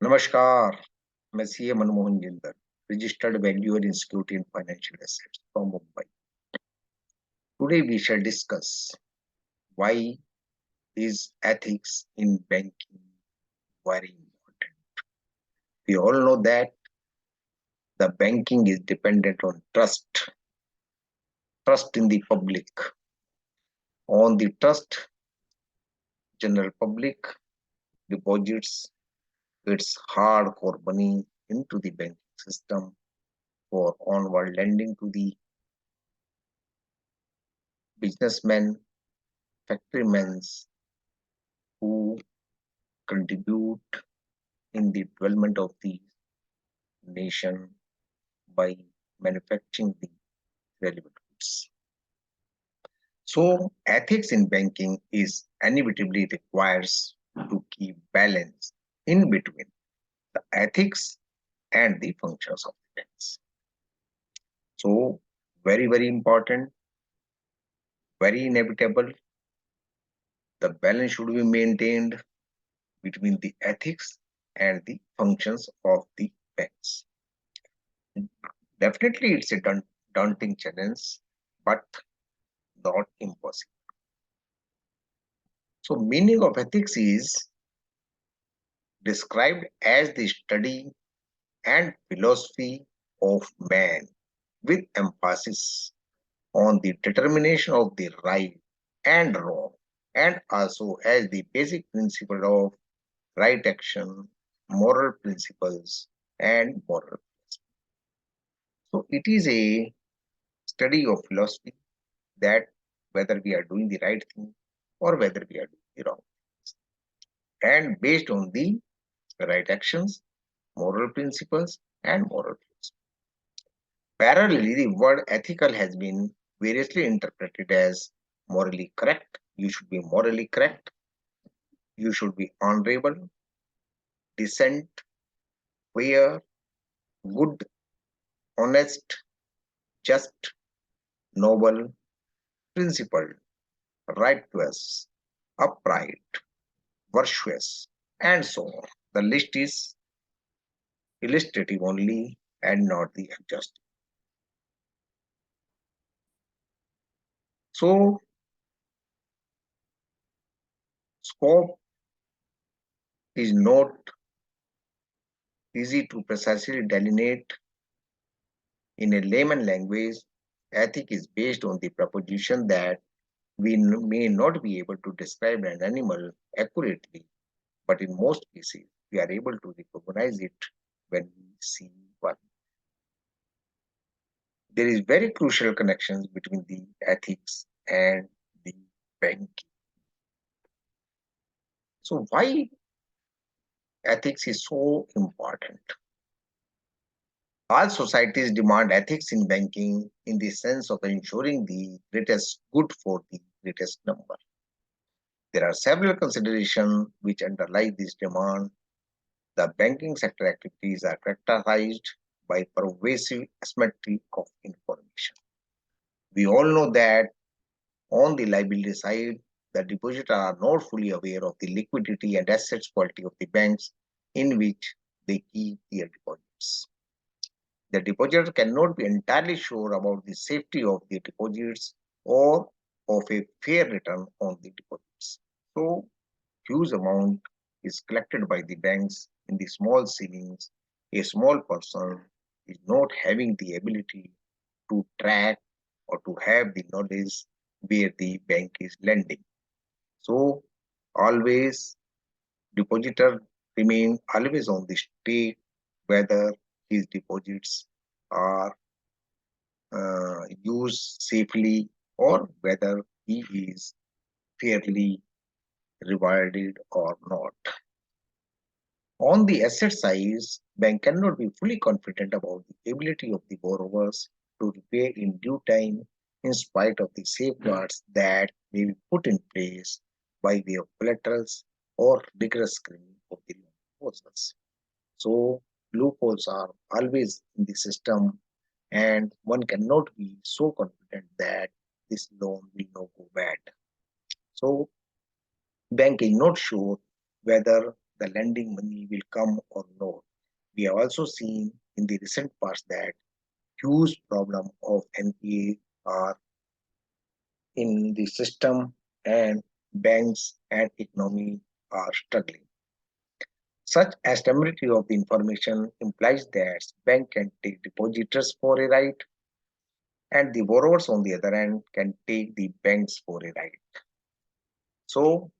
नमस्कार, मैं CA Manmohan Jindal, registered valuer institute in financial assets from Mumbai. Today we shall discuss why is ethics in banking very important. We all know that the banking is dependent on trust in the public. On the trust, general public deposits its hardcore money into the banking system for onward lending to the businessmen, factorymen who contribute in the development of the nation by manufacturing the relevant goods. So, ethics in banking is inevitably requires to keep balance in between the ethics and the functions of the banks. So, very important, very inevitable. The balance should be maintained between the ethics and the functions of the banks. Definitely, it's a daunting challenge, but not impossible. So, meaning of ethics is described as the study and philosophy of man, with emphasis on the determination of the right and wrong, and also as the basic principle of right action, moral principles, and moral. So, it is a study of philosophy that whether we are doing the right thing or whether we are doing the wrong, and based on the right actions, moral principles, and moral philosophy. Parallelly, the word ethical has been variously interpreted as morally correct. You should be morally correct. You should be honorable, decent, fair, good, honest, just, noble, principled, righteous, upright, virtuous, and so on. The list is illustrative only and not the exhaustive. So, scope is not easy to precisely delineate. In a layman language, ethic is based on the proposition that we may not be able to describe an animal accurately, but in most cases, we are able to recognize it when we see one. There is very crucial connections between the ethics and the banking. So why ethics is so important? All societies demand ethics in banking in the sense of ensuring the greatest good for the greatest number. There are several considerations which underlie this demand. The banking sector activities are characterized by pervasive asymmetry of information. We all know that on the liability side, the depositors are not fully aware of the liquidity and assets quality of the banks in which they keep their deposits. The depositor cannot be entirely sure about the safety of the deposits or of a fair return on the deposits. So, huge amount is collected by the banks in the small savings. A small person is not having the ability to track or to have the knowledge where the bank is lending. So, always depositor remain always on the state whether his deposits are used safely or whether he is fairly rewarded or not. On the asset side, bank cannot be fully confident about the ability of the borrowers to repay in due time in spite of the safeguards that may be put in place by way of collaterals or rigorous screening of the loan proposals. So loopholes are always in the system and one cannot be so confident that this loan will not go bad. So bank is not sure whether the lending money will come or not. We have also seen in the recent past that huge problem of NPA are in the system, and banks and economy are struggling. Such asymmetry of the information implies that bank can take depositors for a ride and the borrowers on the other hand can take the banks for a ride. So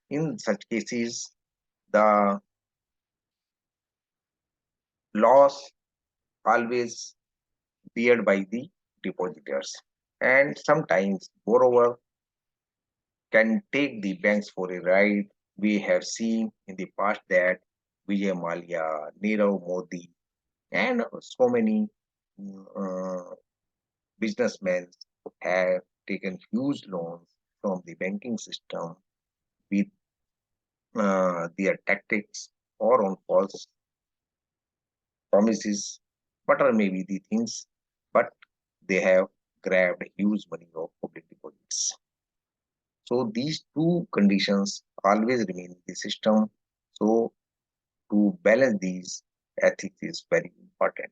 in such cases, the loss always beared by the depositors and sometimes borrower can take the banks for a ride. We have seen in the past that Vijay Mallya, Nirav Modi, and so many businessmen have taken huge loans from the banking system with their tactics or on false promises, whatever may be the things, but they have grabbed huge money of public deposits. So these two conditions always remain in the system. So to balance these, ethics is very important.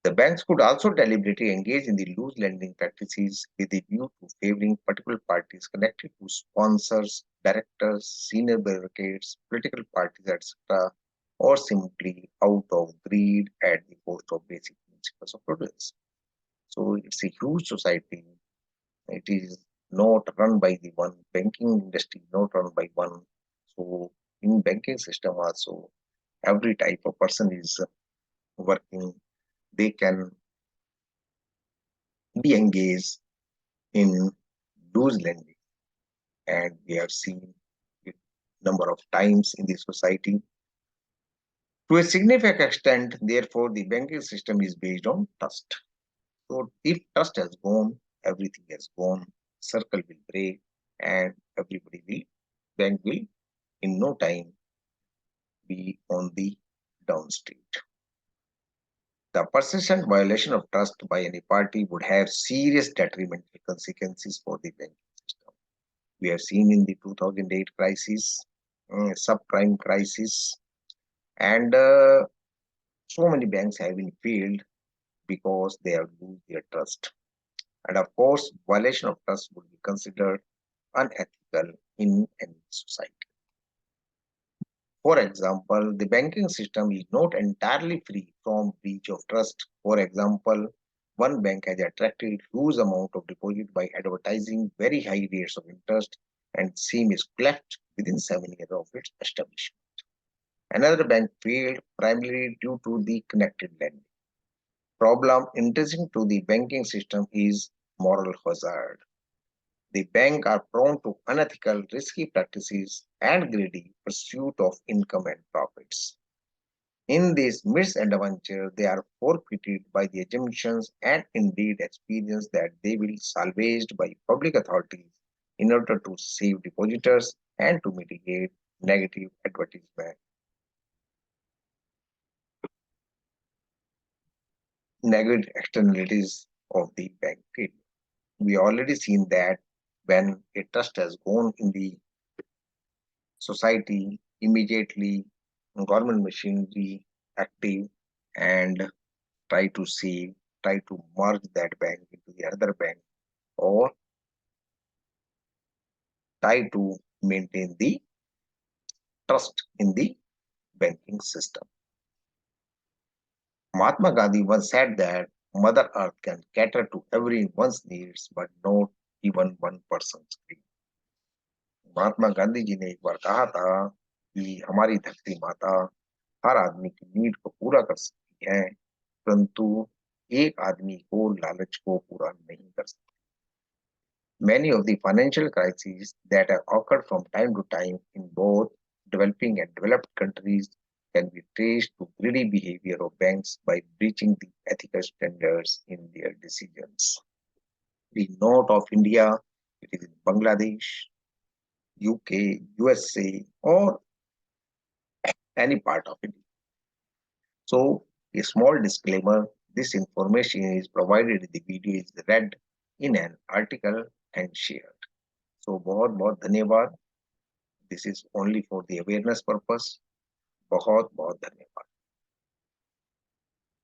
The banks could also deliberately engage in the loose lending practices with a view to favoring particular parties connected to sponsors, directors, senior bureaucrats, political parties, etc., or simply out of greed at the cost of basic principles of prudence. So it's a huge society. It is not run by the one banking industry, not run by one. So in banking system also, every type of person is working. They can be engaged in loose lending, and we have seen it number of times in the society. To a significant extent, therefore, the banking system is based on trust. So if trust has gone, everything has gone, circle will break, and everybody will, bank will in no time be on the down street. The persistent violation of trust by any party would have serious detrimental consequences for the banking system. We have seen in the 2008 crisis, subprime crisis, and so many banks have been failed because they have lost their trust. And of course, violation of trust would be considered unethical in any society. For example, the banking system is not entirely free from breach of trust. For example, one bank has attracted huge amount of deposit by advertising very high rates of interest and same is collapsed within 7 years of its establishment. Another bank failed primarily due to the connected lending. Problem intrinsic to the banking system is moral hazard. The bank are prone to unethical, risky practices and greedy pursuit of income and profits. In this misadventure, they are forfeited by the assumptions and indeed experience that they will be salvaged by public authorities in order to save depositors and to mitigate negative advertisement, negative externalities of the bank failure. We already seen that when a trust has gone in the society, immediately government machinery active and try to save, try to merge that bank into the other bank or try to maintain the trust in the banking system. Mahatma Gandhi once said that Mother Earth can cater to everyone's needs but not even one person's greed. Mahatma Gandhi ji ने एक बार कहा था कि हमारी धरती माता हर आदमी की नीड को पूरा कर सकती है परंतु एक आदमी को लालच को पूरा नहीं कर सकती. Many of the financial crises that have occurred from time to time in both developing and developed countries can be traced to greedy behavior of banks by breaching the ethical standards in their decisions. The north of India, it is in Bangladesh, UK, USA, or any part of India. So, a small disclaimer, this information is provided in the video is read in an article and shared. So, बहुत बहुत धन्यवाद. this is only for the awareness purpose. बहुत बहुत धन्यवाद.